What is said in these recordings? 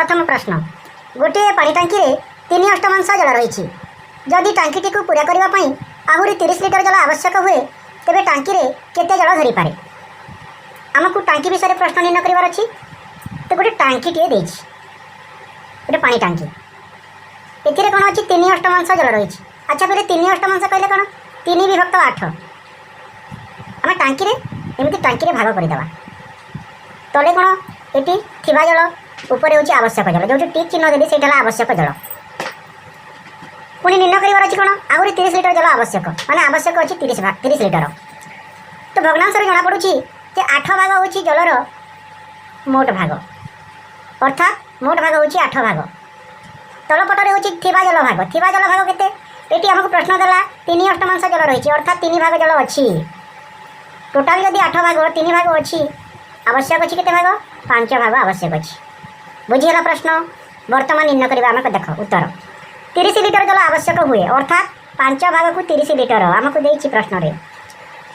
प्रथम प्रश्न गोटे पानी टांकी 3/8 जल रही। जदि टांकीटी को पूरा करने आहरी 30 लिटर जल आवश्यक हुए तेरे टांकी केते जल धरी पारे। आमको टांकी विषय प्रश्न निर्णय करार अच्छी। तो गोटे टांकीटे गोटे पानी टांकी ए कौन अच्छी 3/8 जल रही। अच्छा पहले 3/8 कहले कौन 3/8 आम टांकी एमती टांकी भाग करदे। तले कौन ये थिबा जल ऊपर हूँ आवश्यक जल जो टिक चिन्ह देली से आवश्यक जल। पुणी निर्णय करार अच्छी कौन आहरी 30 लिटर जल आवश्यक माने आवश्यक अच्छी 30 लिटर। तो भग्नांश जना पड़ू कि 8 भाग हूँ जलर मोट भाग अर्थात मोट भाग हूँ 8 भाग। तलपटे हूँ थिबा जल भाग केते आमको प्रश्न देला 3/8 जल रही अर्थात 3 भाग जल अच्छी। टोटाल जदि 8 भाग 3 भाग अच्छी आवश्यक अच्छी केते भाग 5 भाग आवश्यक अच्छी। बुझीगला प्रश्न। वर्तमान निर्णय करवा आम देख उत्तर 30 लिटर जल आवश्यक हुए अर्थात 5 भाग को 30 लिटर आमको देछि प्रश्न रे।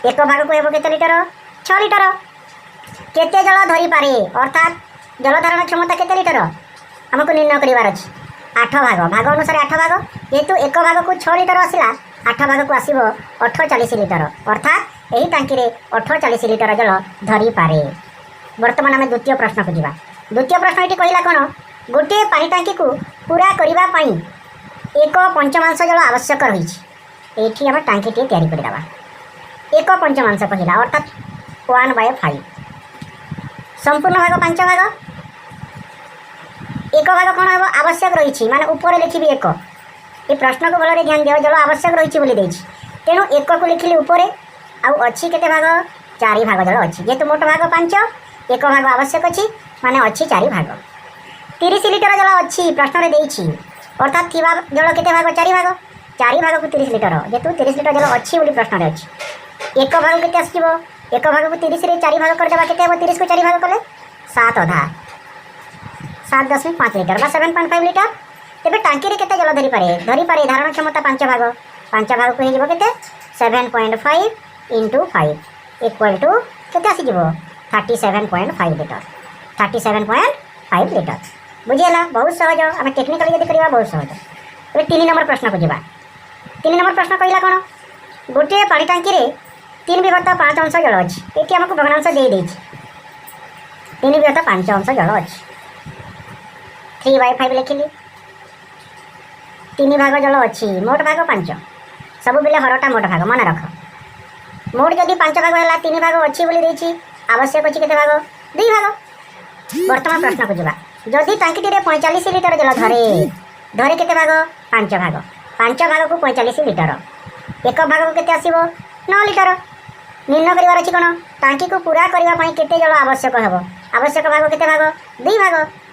एक भाग को हेबो केते लिटर 6 लिटर। केते जल धरी पारे अर्थात जल धारण क्षमता केते लिटर आमको निर्णय करार अछि। 8 भाग भाग अनुसार 8 भाग जेहेतु एक भाग को 6 लिटर आसला 8 भाग को आसीबो 48 लिटर अर्थात यही टांकी 48 लिटर जल धरी पारे। वर्तमान आम द्वितीय प्रश्न को जावा। द्वितीय प्रश्न ये कहला कौन गोटे पानी टांकी को पूरा करने 1/5 जल आवश्यक रही। ये आम टांकीटे तैयारी करदे 1/5 कहला अर्थात 1/5 संपूर्ण भाग 5 भाग एक भाग कौन हम आवश्यक रही माने ऊपर लिखी 1। ये प्रश्न को भलरे ध्यान दियो जल आवश्यक रही बोली देछि तेणु 1 को लिखिली ऊपर आउ अच्छी केते भाग 4 भाग जल अच्छी जेहेतु मोट भाग 5 एक भाग आवश्यक अच्छी माने अच्छी 4 भाग। 30 लिटर जल अच्छी प्रश्न रे देछि अर्थात थिबा जल केते भाग 4 भाग को 30 लिटर जेहेतु 30 लिटर जल अच्छी बोली प्रश्न रे अच्छी। एक भाग केते आसीबो एक भाग को 30 रे 4 भाग कर देबा केते हो 30 को 4 भाग कले 7 अधा 7.5 लिटर बा 7.5 लिटर। तेबे टांकी रे केते जल धरी पारे धारण क्षमता 5 भाग को हे जिवो केते 7.5 × 5 इक्वल टू केते आसी जिवो 37.5 लिटर 37.5 लिटर। बुझीगला बहुत सहज आम टेक्निकली यदि करवा बहुत सहज। तो 3 नंबर प्रश्न को जावा। 3 नंबर प्रश्न कहला कौन गोटे पानी टांकी 3/5 जल अच्छी। ये आमको भग्नांश दे 3/5 जल अच्छी 3/5 लिखिली 3 भाग जल अच्छी मोट भाग 5 सब बेले हरटा मोट भाग मन रख। मोट जदि 5 भाग है 3 भाग अच्छी बोली देछि आवश्यक अच्छी केते भाग 2 भाग। वर्तमान प्रश्न को जावा। जदि टांकीटी 45 लिटर जल धरे केते भाग 5 भाग 5 भाग को 45 लिटर एक भाग को केते आसीबो 9 लिटर। निर्णय करार अच्छी कौन टांकी को पूरा करने केते जल आवश्यक हेबो आवश्यक भाग केते भाग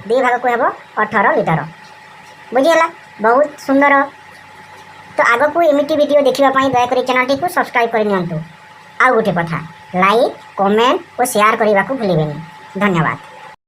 2 भाग को हेबो 18 लिटर। बुझीगला बहुत सुंदर। तो आग को एमती वीडियो देखापी दयाकोरी चैनल को सब्सक्राइब करनी। आउ गोटे कथा लाइक कमेंट और शेयर करने को भूलें। धन्यवाद।